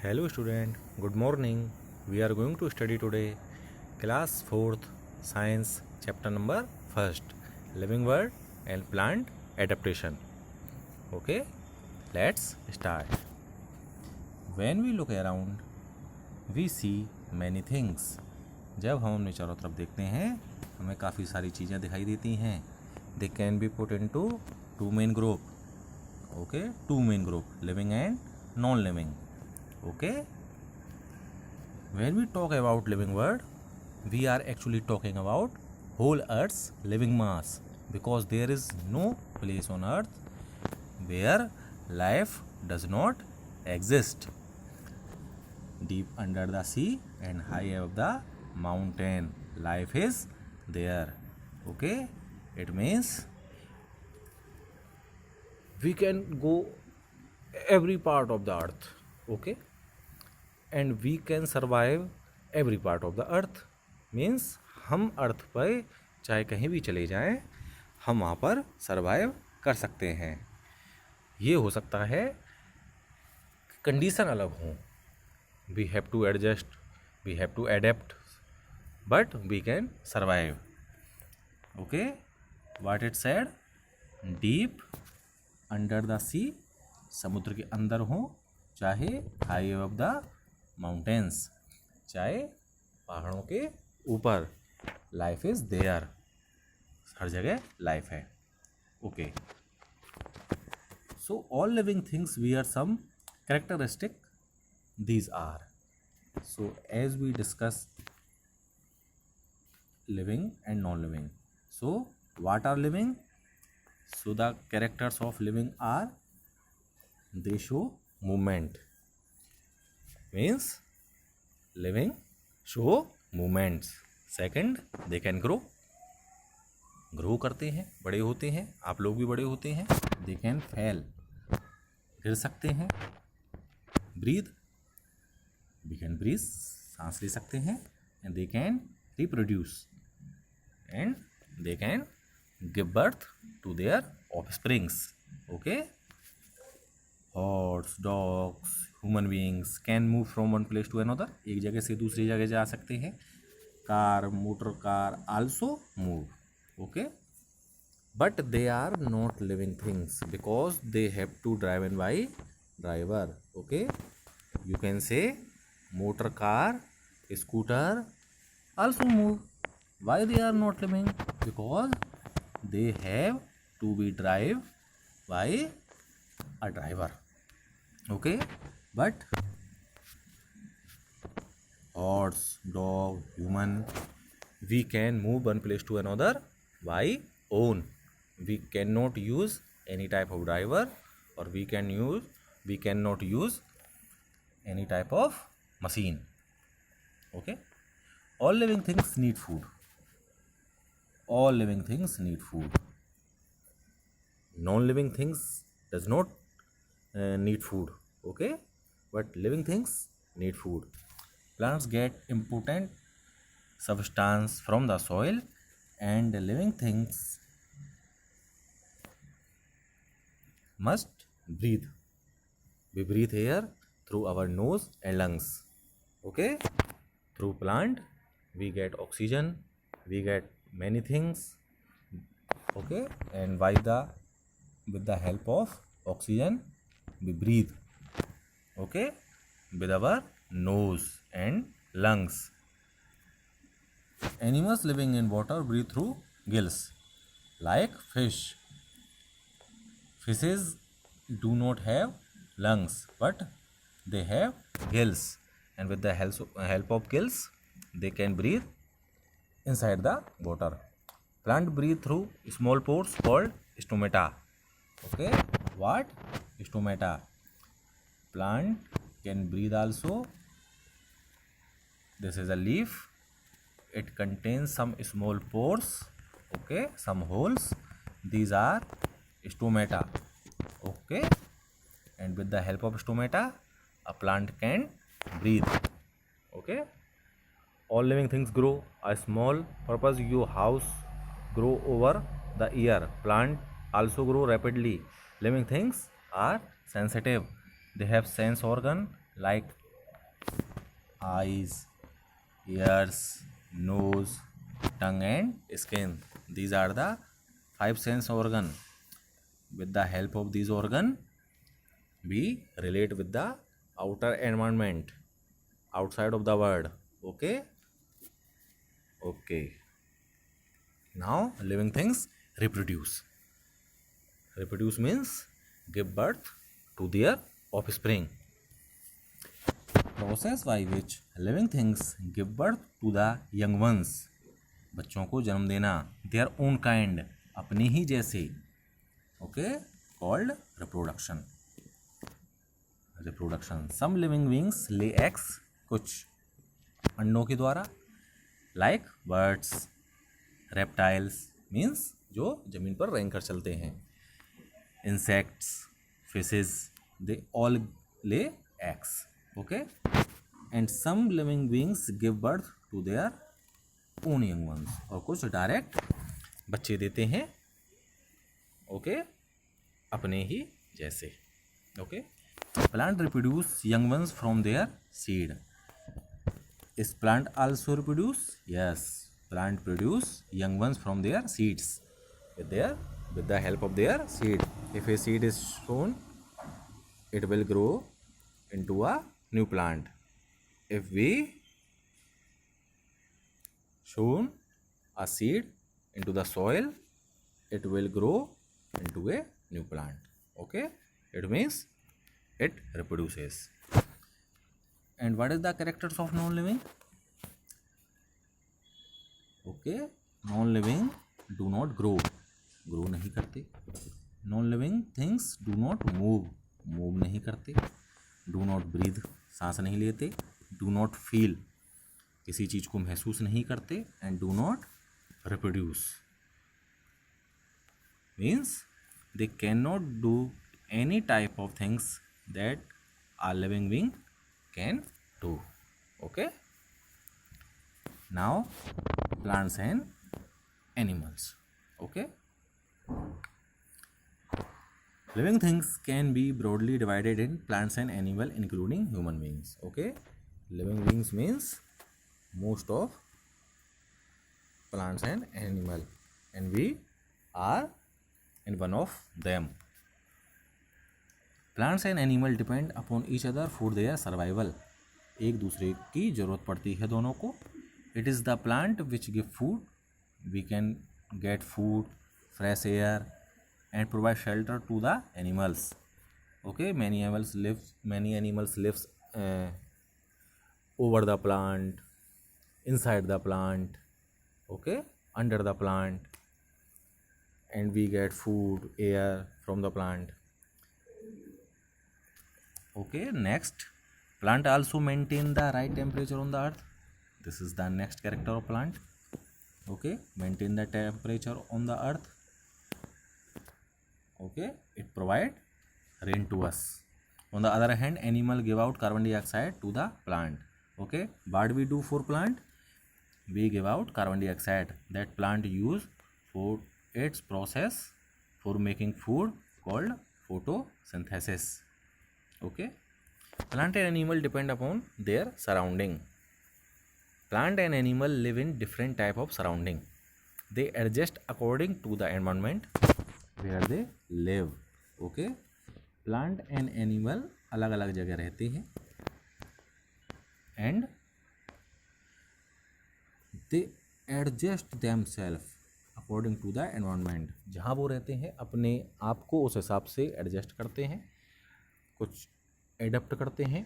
Hello student, good morning. We are going to study today class 4th science chapter number 1st living world and plant adaptation. Okay, let's start. When we look around we see many things. जब हम अपने चारों तरफ देखते हैं हमें काफ़ी सारी चीज़ें दिखाई देती हैं. They can be put into two main group. Okay, two main group, living and non-living. Okay, when we talk about living world we are actually talking about whole earth's living mass, because there is no place on earth where life does not exist. Deep under the sea and high above the mountain life is there. Okay, it means we can go every part of the earth. Okay, and we can survive every part of the earth. means हम अर्थ पर चाहे कहीं भी चले जाएं हम वहाँ पर सर्वाइव कर सकते हैं. ये हो सकता है कंडीशन अलग हों, we have to adjust, we have to adapt, but we can survive. Okay, what it said, deep under the sea, समुद्र के अंदर हो, चाहे हाई अबव द माउंटेन्स, चाहे पहाड़ों के ऊपर, लाइफ इज देयर, हर जगह लाइफ है. Okay, so all living things we are some characteristic these are. So as we discuss living and non-living, so what are living? So the characters of living are, they show movement. Means living show movements. Second, they can grow करते हैं, बड़े होते हैं, आप लोग भी बड़े होते हैं. They can fail, गिर सकते हैं. Breathe, we can breathe, सांस ले सकते हैं. And they can reproduce and they can give birth to their offsprings. Okay, horse, dogs, human beings can move from one place to another. एक जगह से दूसरी जगह जा सकते हैं. Car, motor car also move. Okay, but they are not living things because they have to drive and by driver. Okay, you can say motor car, scooter also move. Why they are not living? Because they have to be drive by a driver. Okay, but horse, dog, human, we can move one place to another by own. We cannot use any type of driver, or we cannot use any type of machine. Okay, all living things need food. All living things need food. Non-living things does not need food. Okay, but living things need food. Plants get important substance from the soil, and living things must breathe. We breathe air through our nose and lungs. Okay, through plant we get oxygen, we get many things. Okay, and with the help of oxygen we breathe. Okay, with our nose and lungs. Animals living in water breathe through gills, like fish. Fishes do not have lungs, but they have gills, and with the help of gills they can breathe inside the water. Plant breathe through small pores called stomata. Okay, what? Stomata. Plant can breathe also. This is a leaf. It contains some small pores. Okay, some holes. These are stomata. Okay, and with the help of stomata a plant can breathe. Okay, all living things grow. A small purpose your house grow over the year. Plant also grow rapidly. Living things are sensitive. They have sense organ like eyes, ears, nose, tongue and skin. These are the 5 sense organ. With the help of these organ, we relate with the outer environment, outside of the world. Okay. Okay. Now living things reproduce. Reproduce means give birth to their offspring. Process by which living things give birth to the young ones. बच्चों को जन्म देना. Their own kind, अपने ही जैसे. Okay, called reproduction. Reproduction. Some living beings lay eggs, कुछ अंडों के द्वारा. Like birds, reptiles means जो जमीन पर रेंग कर चलते हैं. Insects, fishes, they all lay eggs. Okay, and some living beings give birth to their own young ones. और कुछ डायरेक्ट बच्चे देते हैं. Okay, अपने ही जैसे. Okay, plant reproduce young ones from their seed. Is plant also reproduce? Yes, plant produce young ones from their seeds with the help of their seed. If a seed is sown, it will grow into a new plant. If we sown a seed into the soil, it will grow into a new plant. Okay, it means it reproduces. And what is the characters of non-living? Okay, non-living do not grow नहीं करते. Non-living things do not move नहीं करते. Do not breathe, सांस नहीं लेते. Do not feel, किसी चीज को महसूस नहीं करते. And do not reproduce, means they cannot do any type of things that a living being can do. Okay, now plants and animals. Okay, living things can be broadly divided in plants and animal, including human beings. Okay, living beings means most of plants and animal, and we are in one of them. Plants and animal depend upon each other for their survival. एक दूसरे की जरूरत पड़ती है दोनों को. It is the plant which give food. We can get food, fresh air, and provide shelter to the animals. Okay, many animals lives over the plant, inside the plant. Okay, under the plant, and we get food, air from the plant. Okay, next, plant also maintain the right temperature on the earth. This is the next character of plant. Okay, maintain the temperature on the earth. Okay, it provide rain to us. On the other hand, animal give out carbon dioxide to the plant. Okay, what we do for plant? We give out carbon dioxide that plant use for its process for making food called photosynthesis. Okay, plant and animal depend upon their surrounding. Plant and animal live in different type of surrounding. They adjust according to the environment where they live. Okay, plant and animal अलग अलग जगह रहते हैं, and they adjust themselves according to the environment. जहाँ वो रहते हैं अपने आप को उस हिसाब से एडजस्ट करते हैं, कुछ एडप्ट करते हैं.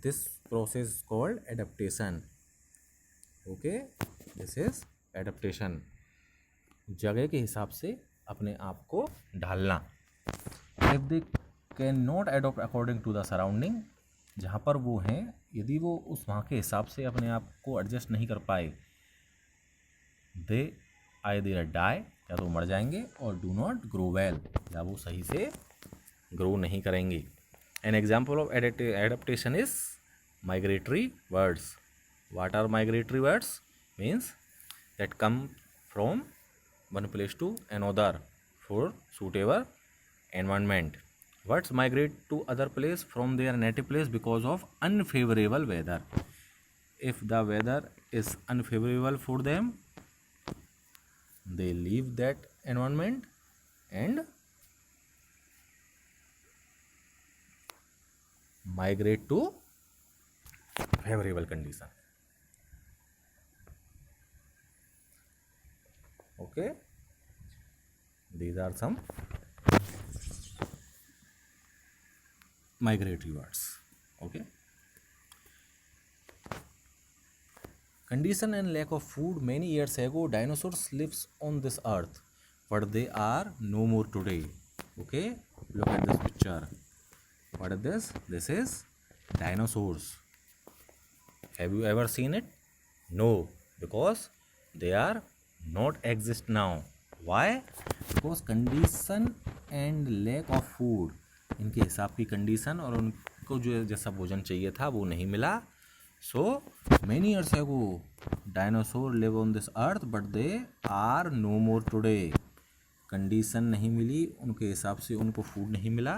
This process called adaptation. Okay, this is adaptation. जगह के हिसाब से अपने आप को ढालना. If they can not adopt according to the surrounding, जहाँ पर वो हैं, यदि वो उस वहाँ के हिसाब से अपने आप को एडजस्ट नहीं कर पाए, दे आइदर डाई, या तो मर जाएंगे, और डू नॉट ग्रो वेल, या वो सही से ग्रो नहीं करेंगे. An example of adaptation is migratory birds. What are migratory birds? Means that come from one place to another for suitable environment. Birds migrate to other place from their native place because of unfavorable weather. if the weather is unfavorable for them, they leave that environment and migrate to favorable condition. Okay, these are some migratory words. Okay, condition and lack of food. Many years ago dinosaurs lives on this earth, but they are no more today. Okay, look at this picture. What is this? This is dinosaurs. Have you ever seen it? No, because they are not exist now. Why? Because condition and lack of food, इनके हिसाब की condition और उनको जो जैसा भोजन चाहिए था वो नहीं मिला. So many years ago dinosaur live on this earth but they are no more today. Condition नहीं मिली उनके हिसाब से, उनको फूड नहीं मिला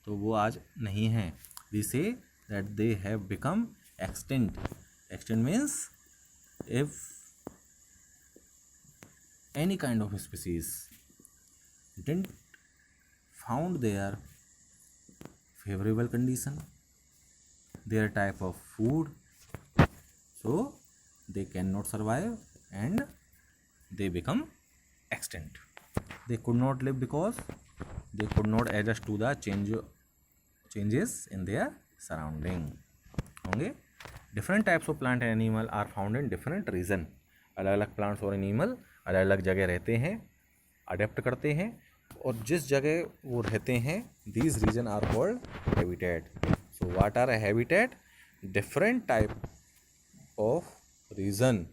तो वो आज नहीं हैं. We say that they have become extinct. Extinct means if any kind of species didn't found their favorable condition, their type of food, so they cannot survive and they become extinct. They could not live because they could not adjust to the changes in their surrounding. Okay, different types of plant and animal are found in different region. अलग अलग plants और animal अलग अलग जगह रहते हैं, adapt करते हैं, और जिस जगह वो रहते हैं these region are called habitat. So what are a habitat? Different type of region,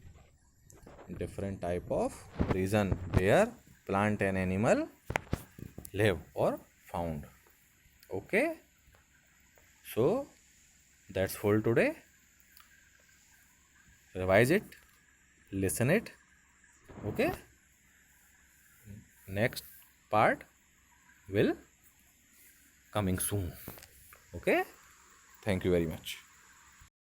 different type of region where plant and animal live or found. Okay, so that's all today. Revise it, listen it. Okay, next part will coming soon. Okay, thank you very much.